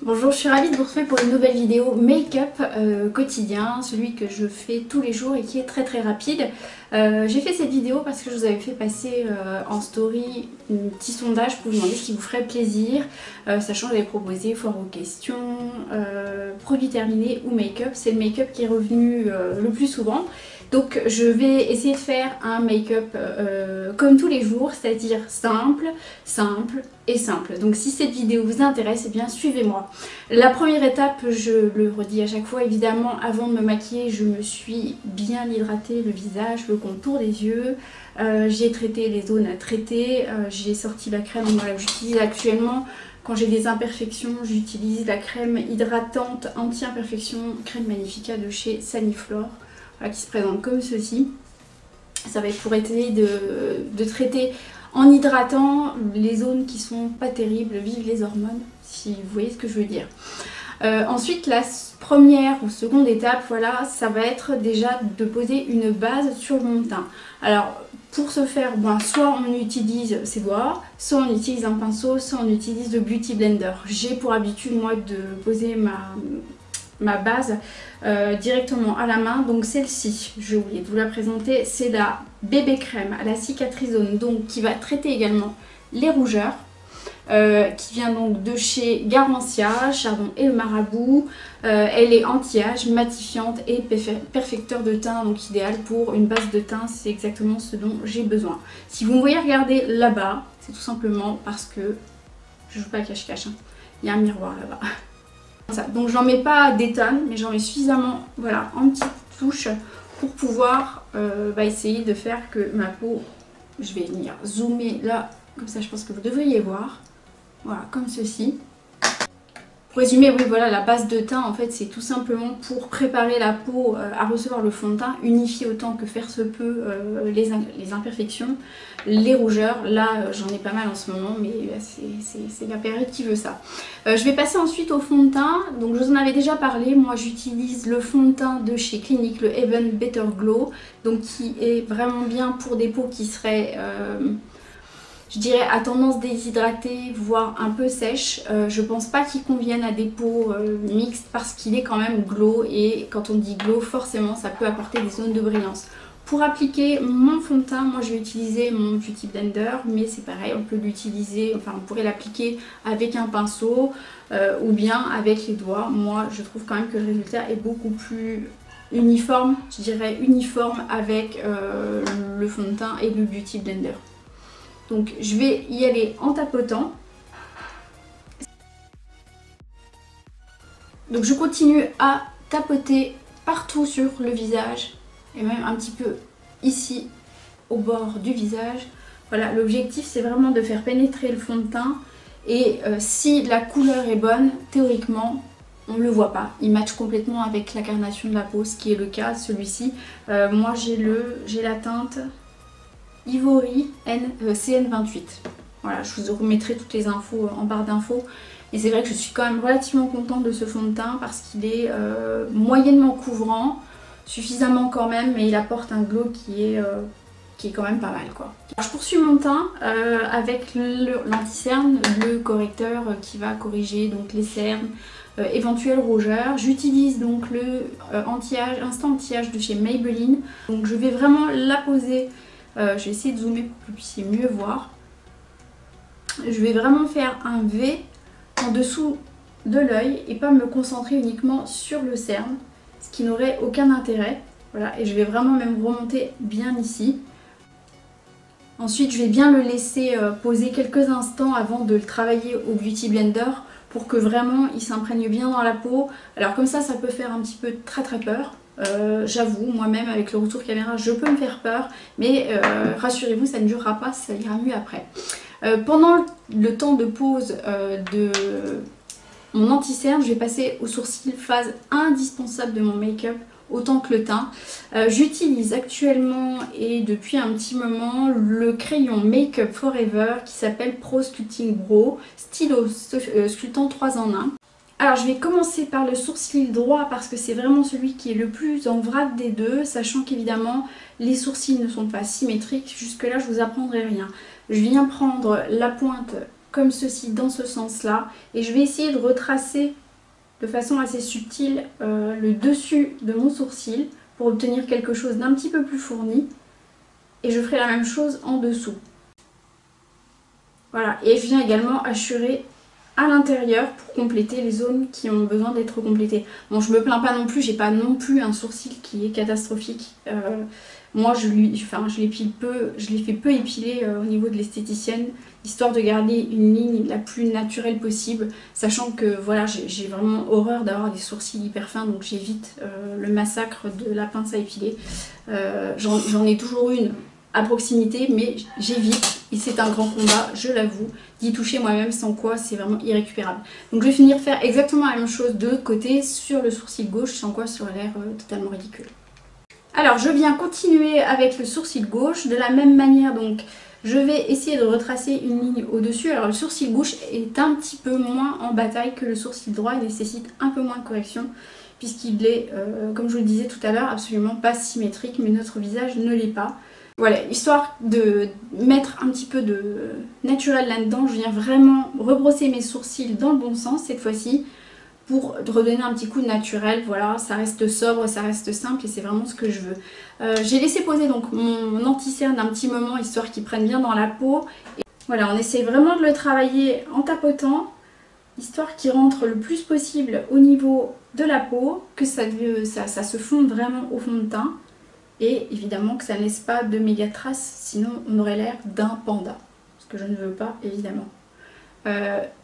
Bonjour, je suis ravie de vous retrouver pour une nouvelle vidéo make-up quotidien, celui que je fais tous les jours et qui est très rapide. J'ai fait cette vidéo parce que je vous avais fait passer en story un petit sondage pour vous demander ce qui vous ferait plaisir, sachant que j'avais proposé foire aux questions, produits terminés ou make-up. C'est le make-up qui est revenu le plus souvent. Donc je vais essayer de faire un make-up comme tous les jours, c'est-à-dire simple, simple et simple. Donc si cette vidéo vous intéresse, eh bien suivez-moi. La première étape, je le redis à chaque fois, évidemment, avant de me maquiller, je me suis bien hydratée le visage, le contour des yeux. J'ai traité les zones à traiter, j'ai sorti la crème que j'utilise actuellement. Quand j'ai des imperfections, j'utilise la crème hydratante anti-imperfection, crème Magnifica de chez Saniflore. Qui se présente comme ceci. Ça va être pour essayer de traiter en hydratant les zones qui sont pas terribles, vive les hormones, si vous voyez ce que je veux dire. Ensuite, la première ou seconde étape, voilà, ça va être déjà de poser une base sur mon teint. Alors, pour ce faire, soit on utilise ses doigts, soit on utilise un pinceau, soit on utilise le Beauty Blender. J'ai pour habitude, moi, de poser ma base directement à la main. Donc celle-ci, j'ai oublié de vous la présenter, c'est la bébé crème à la cicatrisone, donc qui va traiter également les rougeurs, qui vient donc de chez Garancia, Chardon et le Marabout. Elle est anti-âge, matifiante et perfecteur de teint, donc idéal pour une base de teint, c'est exactement ce dont j'ai besoin. Si vous me voyez regarder là-bas, c'est tout simplement parce que je joue pas à cache-cache, hein. Il y a un miroir là-bas. Donc j'en mets pas des tonnes, mais j'en mets suffisamment, voilà, en petites touches pour pouvoir essayer de faire que ma peau, je vais venir zoomer là, comme ça je pense que vous devriez voir, voilà, comme ceci. Pour résumer, oui voilà, la base de teint en fait c'est tout simplement pour préparer la peau à recevoir le fond de teint, unifier autant que faire se peut les imperfections, les rougeurs. Là j'en ai pas mal en ce moment, mais c'est la période qui veut ça. Je vais passer ensuite au fond de teint. Donc je vous en avais déjà parlé, moi j'utilise le fond de teint de chez Clinique, le Even Better Glow, donc qui est vraiment bien pour des peaux qui seraient je dirais à tendance déshydratée, voire un peu sèche. Je pense pas qu'il convienne à des peaux mixtes parce qu'il est quand même glow, et quand on dit glow, forcément ça peut apporter des zones de brillance. Pour appliquer mon fond de teint, moi je vais utiliser mon Beauty Blender, mais c'est pareil, on peut l'utiliser, enfin on pourrait l'appliquer avec un pinceau ou bien avec les doigts. Moi je trouve quand même que le résultat est beaucoup plus uniforme, je dirais uniforme avec le fond de teint et le Beauty Blender. Donc je vais y aller en tapotant. Donc je continue à tapoter partout sur le visage et même un petit peu ici au bord du visage. Voilà, l'objectif c'est vraiment de faire pénétrer le fond de teint, et si la couleur est bonne, théoriquement on ne le voit pas, il matche complètement avec la carnation de la peau, ce qui est le cas celui-ci. Moi j'ai la teinte Ivory CN28. Voilà, je vous remettrai toutes les infos en barre d'infos. Et c'est vrai que je suis quand même relativement contente de ce fond de teint parce qu'il est moyennement couvrant, suffisamment quand même, mais il apporte un glow qui est quand même pas mal, quoi. Alors, je poursuis mon teint avec l'anti-cerne, le correcteur qui va corriger donc les cernes, éventuelles rougeurs. J'utilise donc le instant anti-âge de chez Maybelline. Donc je vais vraiment la poser. Je vais essayer de zoomer pour que vous puissiez mieux voir. Je vais vraiment faire un V en dessous de l'œil et pas me concentrer uniquement sur le cerne, ce qui n'aurait aucun intérêt. Voilà, et je vais vraiment même remonter bien ici. Ensuite, je vais bien le laisser poser quelques instants avant de le travailler au Beauty Blender pour que vraiment il s'imprègne bien dans la peau. Alors comme ça peut faire un petit peu très peur. J'avoue, moi-même avec le retour caméra je peux me faire peur, mais rassurez-vous, ça ne durera pas, ça ira mieux après. Pendant le temps de pause de mon anti-cerne, je vais passer au sourcil, phase indispensable de mon make-up autant que le teint. J'utilise actuellement et depuis un petit moment le crayon Make-up Forever qui s'appelle Pro Sculpting Brow, stylo sculptant 3 en 1. Alors je vais commencer par le sourcil droit parce que c'est vraiment celui qui est le plus en vrac des deux, sachant qu'évidemment les sourcils ne sont pas symétriques, jusque là je vous apprendrai rien. Je viens prendre la pointe comme ceci, dans ce sens-là. Et je vais essayer de retracer de façon assez subtile le dessus de mon sourcil pour obtenir quelque chose d'un petit peu plus fourni. Et je ferai la même chose en dessous. Voilà, et je viens également hachurer à l'intérieur pour compléter les zones qui ont besoin d'être complétées. Bon, je me plains pas non plus, j'ai pas non plus un sourcil qui est catastrophique. Moi, je l'épile peu, je l'ai fait peu épiler au niveau de l'esthéticienne, histoire de garder une ligne la plus naturelle possible, sachant que voilà, j'ai vraiment horreur d'avoir des sourcils hyper fins, donc j'évite le massacre de la pince à épiler. J'en ai toujours une à proximité, mais j'évite, et c'est un grand combat, je l'avoue, d'y toucher moi-même, sans quoi c'est vraiment irrécupérable. Donc je vais finir faire exactement la même chose de l'autre côté sur le sourcil gauche, sans quoi ça aurait l'air totalement ridicule. Alors je viens continuer avec le sourcil gauche, de la même manière, donc je vais essayer de retracer une ligne au-dessus. Alors le sourcil gauche est un petit peu moins en bataille que le sourcil droit, il nécessite un peu moins de correction, puisqu'il est, comme je vous le disais tout à l'heure, absolument pas symétrique, mais notre visage ne l'est pas. Voilà, histoire de mettre un petit peu de naturel là-dedans, je viens vraiment rebrosser mes sourcils dans le bon sens cette fois-ci pour redonner un petit coup de naturel. Voilà, ça reste sobre, ça reste simple et c'est vraiment ce que je veux. J'ai laissé poser donc mon anti-cerne un petit moment histoire qu'il prenne bien dans la peau. Et voilà, on essaie vraiment de le travailler en tapotant, histoire qu'il rentre le plus possible au niveau de la peau, que ça se fonde vraiment au fond de teint. Et évidemment que ça ne laisse pas de méga traces, sinon on aurait l'air d'un panda. Ce que je ne veux pas, évidemment.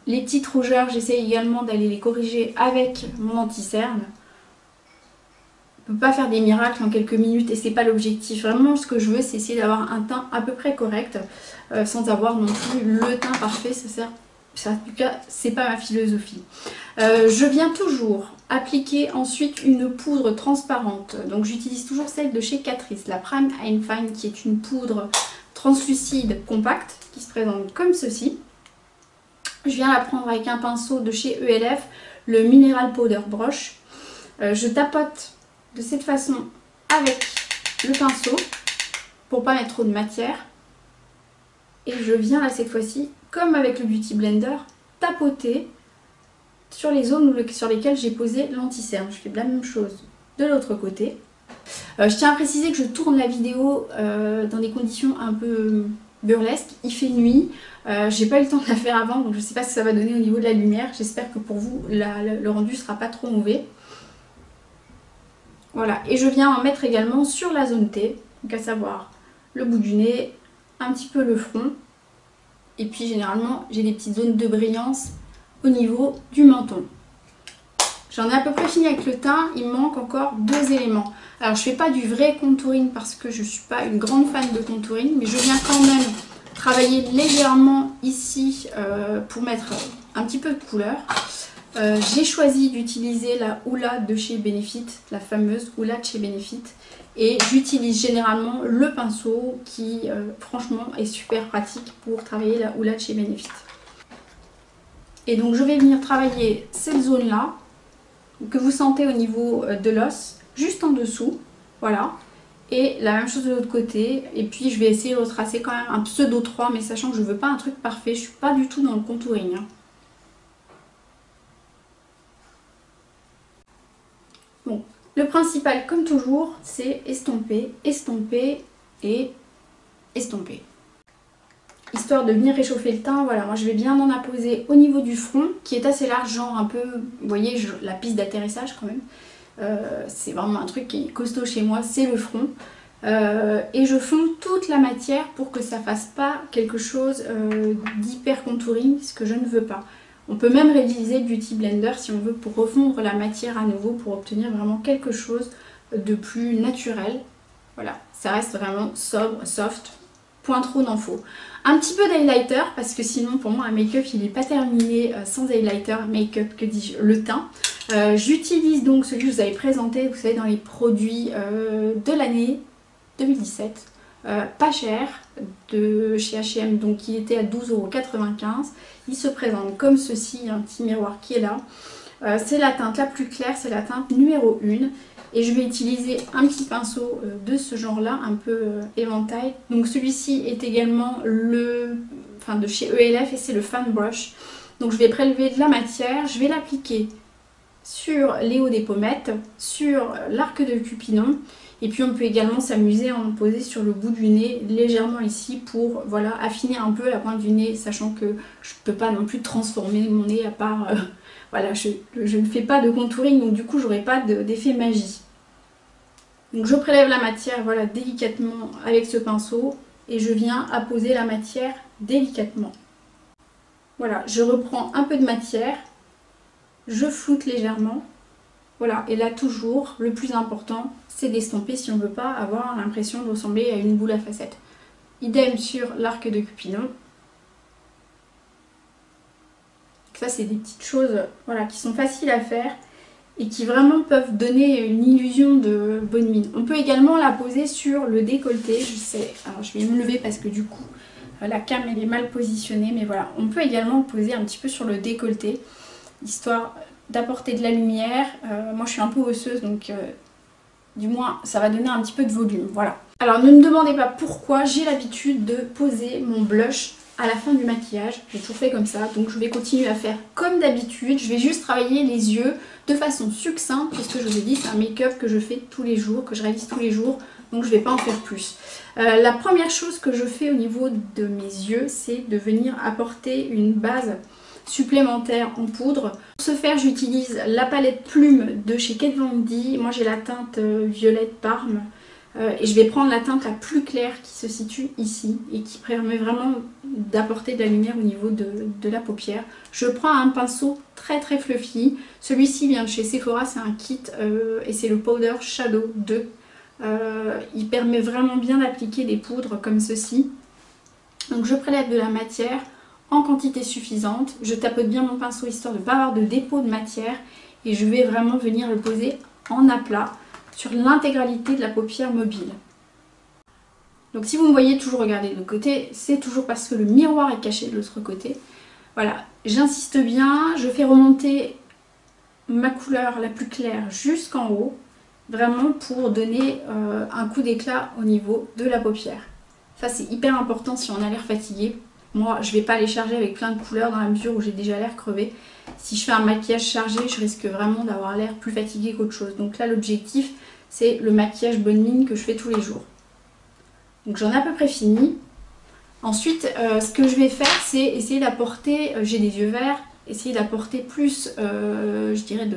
Les petites rougeurs, j'essaie également d'aller les corriger avec mon anti-cerne. On ne peut pas faire des miracles en quelques minutes et c'est pas l'objectif. Vraiment, ce que je veux, c'est essayer d'avoir un teint à peu près correct, sans avoir non plus le teint parfait. En tout cas, c'est pas ma philosophie. Je viens toujours appliquer ensuite une poudre transparente. Donc j'utilise toujours celle de chez Catrice, la Prime and Fine, qui est une poudre translucide compacte qui se présente comme ceci. Je viens la prendre avec un pinceau de chez ELF, le Mineral Powder Brush. Je tapote de cette façon avec le pinceau pour pas mettre trop de matière. Et je viens là cette fois-ci, comme avec le Beauty Blender, tapoter sur les zones sur lesquelles j'ai posé l'anti-cerne. Je fais la même chose de l'autre côté. Je tiens à préciser que je tourne la vidéo dans des conditions un peu burlesques. Il fait nuit, j'ai pas eu le temps de la faire avant, donc je sais pas ce que ça va donner au niveau de la lumière. J'espère que pour vous, le rendu sera pas trop mauvais. Voilà, et je viens en mettre également sur la zone T, donc à savoir le bout du nez, un petit peu le front. Et puis généralement, j'ai des petites zones de brillance au niveau du menton. J'en ai à peu près fini avec le teint, il me manque encore deux éléments. Alors je fais pas du vrai contouring parce que je suis pas une grande fan de contouring, mais je viens quand même travailler légèrement ici pour mettre un petit peu de couleur. J'ai choisi d'utiliser la Hoola de chez Benefit, la fameuse Hoola de chez Benefit. Et j'utilise généralement le pinceau qui franchement est super pratique pour travailler la Hoola de chez Benefit. Et donc je vais venir travailler cette zone là que vous sentez au niveau de l'os, juste en dessous, voilà. Et la même chose de l'autre côté, et puis je vais essayer de retracer quand même un pseudo 3, mais sachant que je veux pas un truc parfait, je suis pas du tout dans le contouring. Bon, le principal comme toujours, c'est estomper, estomper et estomper. Histoire de venir réchauffer le teint, voilà, moi je vais bien en apposer au niveau du front, qui est assez large, genre un peu, vous voyez, la piste d'atterrissage quand même. C'est vraiment un truc qui est costaud chez moi, c'est le front. Et je fonds toute la matière pour que ça fasse pas quelque chose d'hyper contouring, ce que je ne veux pas. On peut même réutiliser le Beauty Blender si on veut pour refondre la matière à nouveau, pour obtenir vraiment quelque chose de plus naturel. Voilà, ça reste vraiment sobre, soft, point trop n'en faut. Un petit peu d'highlighter parce que sinon pour moi un make-up il n'est pas terminé sans highlighter, make-up que dis-je, le teint. J'utilise donc celui que je vous avais présenté, vous savez, dans les produits de l'année 2017. Pas cher, de chez H&M, donc il était à 12,95 €. Il se présente comme ceci, il y a un petit miroir qui est là. C'est la teinte la plus claire, c'est la teinte numéro 1. Et je vais utiliser un petit pinceau de ce genre là, un peu éventail. Donc celui-ci est également enfin de chez ELF, et c'est le Fan Brush. Donc je vais prélever de la matière, je vais l'appliquer sur les hauts des pommettes, sur l'arc de Cupidon. Et puis on peut également s'amuser à en poser sur le bout du nez, légèrement ici, pour voilà, affiner un peu la pointe du nez, sachant que je ne peux pas non plus transformer mon nez à part... voilà, je ne fais pas de contouring, donc du coup j'aurai pas d'effet magie. Donc je prélève la matière voilà, délicatement avec ce pinceau et je viens apposer la matière délicatement. Voilà, je reprends un peu de matière, je floute légèrement. Voilà, et là toujours, le plus important, c'est d'estomper si on ne veut pas avoir l'impression de ressembler à une boule à facettes. Idem sur l'arc de Cupidon. Ça, c'est des petites choses voilà, qui sont faciles à faire et qui vraiment peuvent donner une illusion de bonne mine. On peut également la poser sur le décolleté, je sais. Alors je vais me lever parce que du coup, la cam elle est mal positionnée, mais voilà. On peut également le poser un petit peu sur le décolleté, histoire d'apporter de la lumière. Moi je suis un peu osseuse, donc du moins ça va donner un petit peu de volume, voilà. Alors ne me demandez pas pourquoi j'ai l'habitude de poser mon blush à la fin du maquillage. J'ai toujours fait comme ça, donc je vais continuer à faire comme d'habitude. Je vais juste travailler les yeux de façon succincte, puisque je vous ai dit c'est un make-up que je fais tous les jours, que je réalise tous les jours, donc je ne vais pas en faire plus. La première chose que je fais au niveau de mes yeux, c'est de venir apporter une base supplémentaire en poudre. Pour ce faire, j'utilise la palette Plume de chez Kat Von D. Moi j'ai la teinte Violette Parme. Et je vais prendre la teinte la plus claire qui se situe ici et qui permet vraiment d'apporter de la lumière au niveau de la paupière. Je prends un pinceau très très fluffy. Celui-ci vient de chez Sephora, c'est un kit et c'est le Powder Shadow 2. Il permet vraiment bien d'appliquer des poudres comme ceci. Donc je prélève de la matière en quantité suffisante. Je tapote bien mon pinceau histoire de ne pas avoir de dépôt de matière. Et je vais vraiment venir le poser en aplat sur l'intégralité de la paupière mobile. Donc si vous me voyez toujours regarder de l'autre côté, c'est toujours parce que le miroir est caché de l'autre côté. Voilà, j'insiste bien, je fais remonter ma couleur la plus claire jusqu'en haut, vraiment pour donner un coup d'éclat au niveau de la paupière. Ça c'est hyper important si on a l'air fatigué. Moi je ne vais pas les charger avec plein de couleurs dans la mesure où j'ai déjà l'air crevé. Si je fais un maquillage chargé, je risque vraiment d'avoir l'air plus fatigué qu'autre chose. Donc là l'objectif c'est le maquillage bonne mine que je fais tous les jours. Donc j'en ai à peu près fini. Ensuite, ce que je vais faire, c'est essayer d'apporter, j'ai des yeux verts, essayer d'apporter plus, je dirais,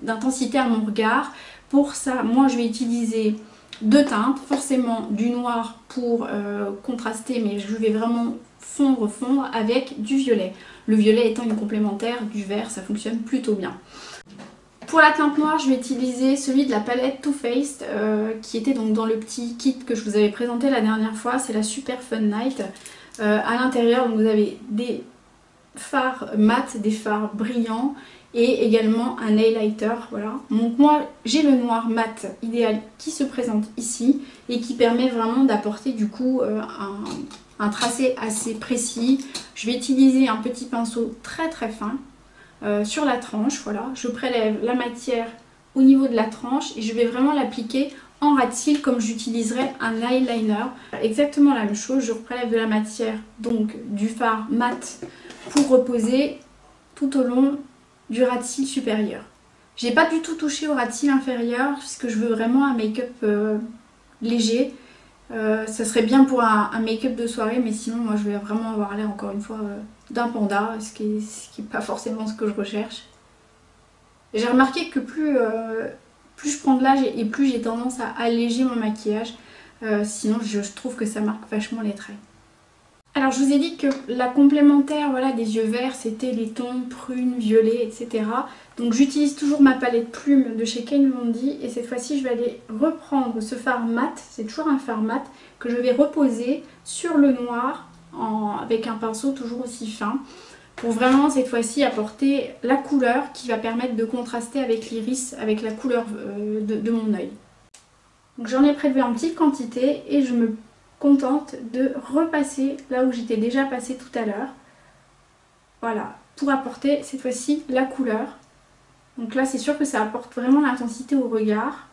d'intensité à mon regard. Pour ça, moi je vais utiliser deux teintes, forcément du noir pour contraster, mais je vais vraiment fondre avec du violet. Le violet étant une complémentaire du vert, ça fonctionne plutôt bien. Pour la teinte noire, je vais utiliser celui de la palette Too Faced qui était donc dans le petit kit que je vous avais présenté la dernière fois. C'est la Super Fun Night. À l'intérieur, vous avez des fards mat, des fards brillants et également un highlighter. Voilà. Donc moi, j'ai le noir mat idéal qui se présente ici et qui permet vraiment d'apporter du coup un tracé assez précis. Je vais utiliser un petit pinceau très très fin. Sur la tranche, voilà, je prélève la matière au niveau de la tranche et je vais vraiment l'appliquer en ras de cils comme j'utiliserais un eyeliner. Exactement la même chose, je prélève de la matière, donc du fard mat pour reposer tout au long du ras de cils supérieur. J'ai pas du tout touché au ras de cils inférieur puisque je veux vraiment un make-up léger. Ça serait bien pour un make-up de soirée, mais sinon moi je vais vraiment avoir l'air encore une fois d'un panda, ce qui est pas forcément ce que je recherche. J'ai remarqué que plus je prends de l'âge et plus j'ai tendance à alléger mon maquillage, sinon je trouve que ça marque vachement les traits. Alors je vous ai dit que la complémentaire voilà, des yeux verts c'était les tons prune, violet, etc. Donc j'utilise toujours ma palette Plume de chez Kat Von D et cette fois-ci je vais aller reprendre ce fard mat, c'est toujours un fard mat que je vais reposer sur le noir avec un pinceau toujours aussi fin pour vraiment cette fois-ci apporter la couleur qui va permettre de contraster avec l'iris, avec la couleur de mon œil. Donc j'en ai prélevé en petite quantité et je me contente de repasser là où j'étais déjà passée tout à l'heure. Voilà, pour apporter cette fois-ci la couleur. Donc là c'est sûr que ça apporte vraiment l'intensité au regard.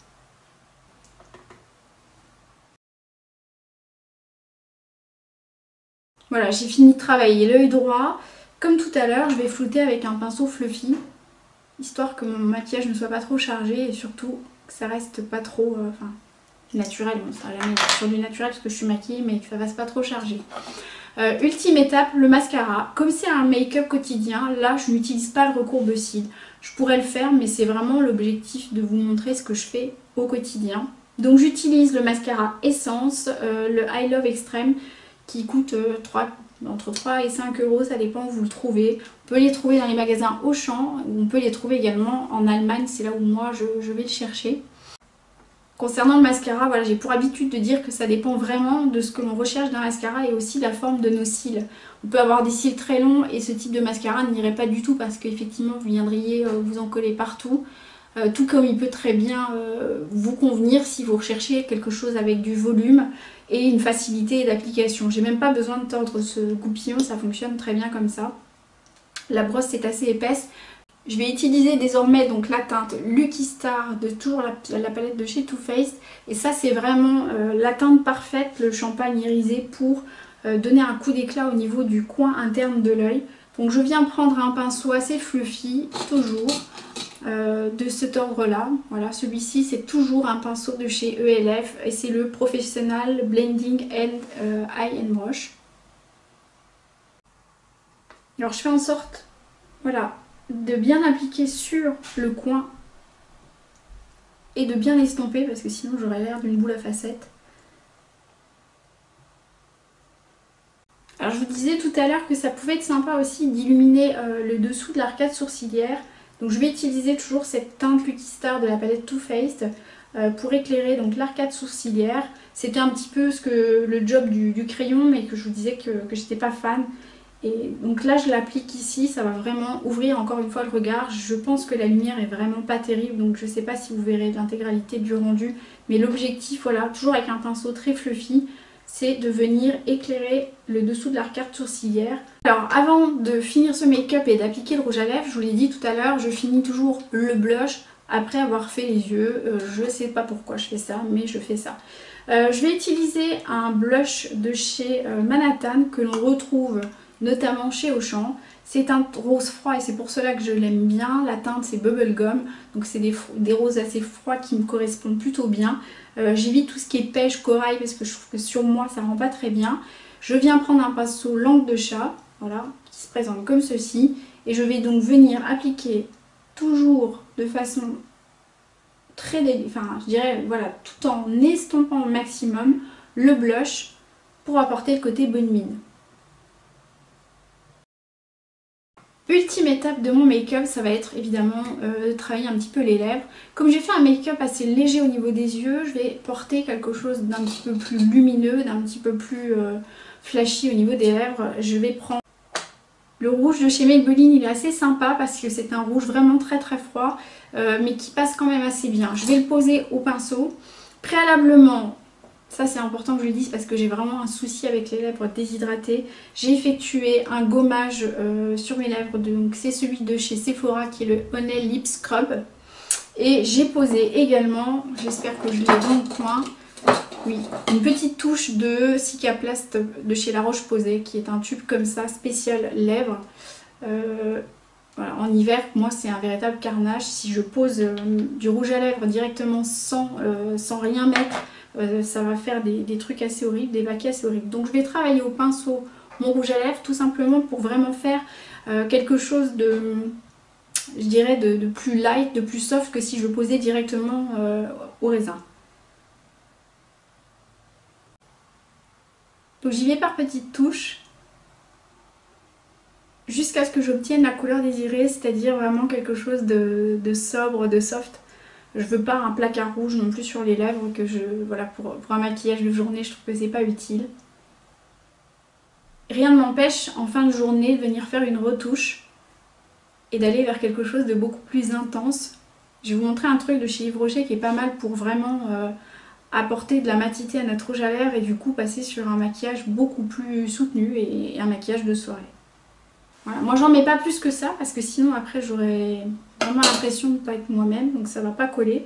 Voilà, j'ai fini de travailler l'œil droit. Comme tout à l'heure, je vais flouter avec un pinceau fluffy, histoire que mon maquillage ne soit pas trop chargé et surtout que ça reste pas trop naturel. Bon, ça va jamais être sur du naturel parce que je suis maquillée, mais que ça reste pas trop chargé. Ultime étape, le mascara. Comme c'est un make-up quotidien, là je n'utilise pas le recours de cils. Je pourrais le faire, mais c'est vraiment l'objectif de vous montrer ce que je fais au quotidien. Donc j'utilise le mascara Essence, le I Love Extreme, qui coûte entre 3 et 5 euros, ça dépend où vous le trouvez. On peut les trouver dans les magasins Auchan, ou on peut les trouver également en Allemagne, c'est là où moi je vais le chercher. Concernant le mascara, voilà, j'ai pour habitude de dire que ça dépend vraiment de ce que l'on recherche d'un mascara et aussi de la forme de nos cils. On peut avoir des cils très longs et ce type de mascara n'irait pas du tout parce qu'effectivement vous viendriez vous en coller partout. Tout comme il peut très bien vous convenir si vous recherchez quelque chose avec du volume et une facilité d'application. J'ai même pas besoin de tordre ce goupillon, ça fonctionne très bien comme ça. La brosse est assez épaisse. Je vais utiliser désormais donc la teinte Lucky Star de toujours la palette de chez Too Faced. Et ça c'est vraiment la teinte parfaite, le champagne irisé pour donner un coup d'éclat au niveau du coin interne de l'œil. Donc je viens prendre un pinceau assez fluffy, toujours, de cet ordre là. Voilà, celui-ci c'est toujours un pinceau de chez ELF et c'est le Professional Blending Eye and Brush. Alors je fais en sorte, voilà, de bien appliquer sur le coin et de bien estomper parce que sinon j'aurais l'air d'une boule à facettes. Alors je vous disais tout à l'heure que ça pouvait être sympa aussi d'illuminer le dessous de l'arcade sourcilière. Donc je vais utiliser toujours cette teinte Lucky Star de la palette Too Faced pour éclairer donc l'arcade sourcilière. C'était un petit peu le job du crayon, mais que je vous disais que j'étais pas fan. Et donc là je l'applique ici, ça va vraiment ouvrir encore une fois le regard. Je pense que la lumière est vraiment pas terrible, donc je sais pas si vous verrez l'intégralité du rendu. Mais l'objectif, voilà, toujours avec un pinceau très fluffy, c'est de venir éclairer le dessous de l'arcade sourcilière. Alors avant de finir ce make-up et d'appliquer le rouge à lèvres, je vous l'ai dit tout à l'heure, je finis toujours le blush après avoir fait les yeux. Je sais pas pourquoi je fais ça, mais je fais ça. Je vais utiliser un blush de chez Manhattan que l'on retrouve notamment chez Auchan. C'est un rose froid et c'est pour cela que je l'aime bien. La teinte c'est Bubblegum, donc c'est des roses assez froids qui me correspondent plutôt bien. J'évite tout ce qui est pêche, corail parce que je trouve que sur moi ça rend pas très bien. Je viens prendre un pinceau langue de chat, voilà, qui se présente comme ceci. Et je vais donc venir appliquer toujours de façon très je dirais voilà, tout en estompant au maximum le blush pour apporter le côté bonne mine. Ultime étape de mon make-up, ça va être évidemment de travailler un petit peu les lèvres. Comme j'ai fait un make-up assez léger au niveau des yeux, je vais porter quelque chose d'un petit peu plus lumineux, d'un petit peu plus flashy au niveau des lèvres. Je vais prendre le rouge de chez Maybelline, il est assez sympa parce que c'est un rouge vraiment très froid, mais qui passe quand même assez bien. Je vais le poser au pinceau. Préalablement, ça c'est important que je le dise parce que j'ai vraiment un souci avec les lèvres déshydratées. J'ai effectué un gommage sur mes lèvres, donc c'est celui de chez Sephora qui est le Honey Lip Scrub. Et j'ai posé également, j'espère que je l'ai dans le coin, oui, une petite touche de Cicaplast de chez La Roche-Posay qui est un tube comme ça, spécial lèvres. Voilà, en hiver, moi c'est un véritable carnage. Si je pose du rouge à lèvres directement sans rien mettre, ça va faire des trucs assez horribles, des baquets assez horribles. Donc je vais travailler au pinceau mon rouge à lèvres tout simplement pour vraiment faire quelque chose de, je dirais, de plus light, de plus soft que si je posais directement au raisin. Donc j'y vais par petites touches jusqu'à ce que j'obtienne la couleur désirée, c'est-à-dire vraiment quelque chose de sobre, de soft. Je veux pas un placard rouge non plus sur les lèvres, que voilà, pour un maquillage de journée, je trouve que c'est pas utile. Rien ne m'empêche en fin de journée de venir faire une retouche et d'aller vers quelque chose de beaucoup plus intense. Je vais vous montrer un truc de chez Yves Rocher qui est pas mal pour vraiment apporter de la matité à notre rouge à lèvres et du coup passer sur un maquillage beaucoup plus soutenu et un maquillage de soirée. Voilà. Moi j'en mets pas plus que ça parce que sinon après j'aurais vraiment l'impression de ne pas être moi-même, donc ça va pas coller.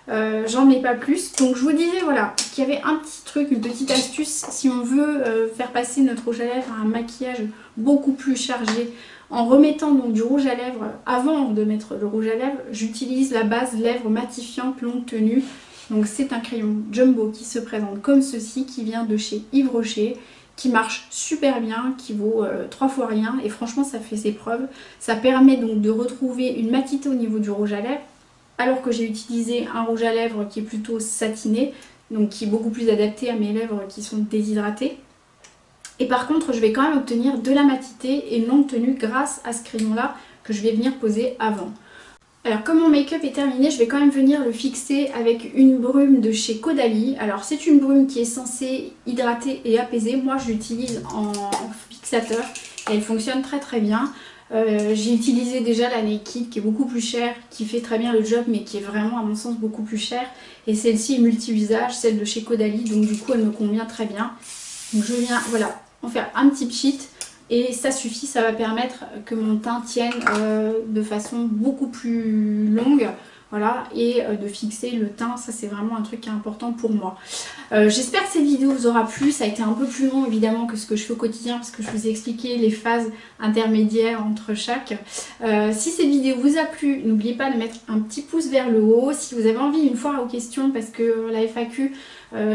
J'en ai pas plus. Donc je vous disais voilà qu'il y avait un petit truc, une petite astuce si on veut faire passer notre rouge à lèvres à un maquillage beaucoup plus chargé. En remettant donc du rouge à lèvres, avant de mettre le rouge à lèvres, j'utilise la base lèvres matifiante longue tenue. Donc c'est un crayon jumbo qui se présente comme ceci, qui vient de chez Yves Rocher, qui marche super bien, qui vaut 3 fois rien et franchement ça fait ses preuves. Ça permet donc de retrouver une matité au niveau du rouge à lèvres, alors que j'ai utilisé un rouge à lèvres qui est plutôt satiné, donc qui est beaucoup plus adapté à mes lèvres qui sont déshydratées. Et par contre, je vais quand même obtenir de la matité et une longue tenue grâce à ce crayon-là que je vais venir poser avant. Alors comme mon make-up est terminé, je vais quand même venir le fixer avec une brume de chez Caudalie. Alors c'est une brume qui est censée hydrater et apaiser. Moi je l'utilise en fixateur et elle fonctionne très très bien. J'ai utilisé déjà la Naked qui est beaucoup plus chère, qui fait très bien le job mais qui est vraiment à mon sens beaucoup plus chère. Et celle-ci est multi-usage, celle de chez Caudalie, donc du coup elle me convient très bien. Donc je viens voilà, en faire un petit pchit. Et ça suffit, ça va permettre que mon teint tienne de façon beaucoup plus longue. Voilà, et de fixer le teint, ça c'est vraiment un truc qui est important pour moi. J'espère que cette vidéo vous aura plu, ça a été un peu plus long évidemment que ce que je fais au quotidien parce que je vous ai expliqué les phases intermédiaires entre chaque. Si cette vidéo vous a plu, n'oubliez pas de mettre un petit pouce vers le haut. Si vous avez envie d'une foire aux questions parce que la FAQ,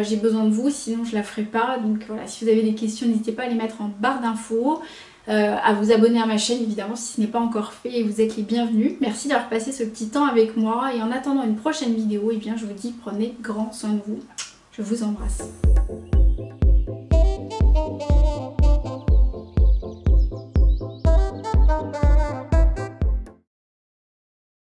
j'ai besoin de vous, sinon je la ferai pas. Donc voilà, si vous avez des questions, n'hésitez pas à les mettre en barre d'infos. À vous abonner à ma chaîne évidemment si ce n'est pas encore fait et vous êtes les bienvenus. Merci d'avoir passé ce petit temps avec moi et en attendant une prochaine vidéo, eh bien, je vous dis prenez grand soin de vous. Je vous embrasse.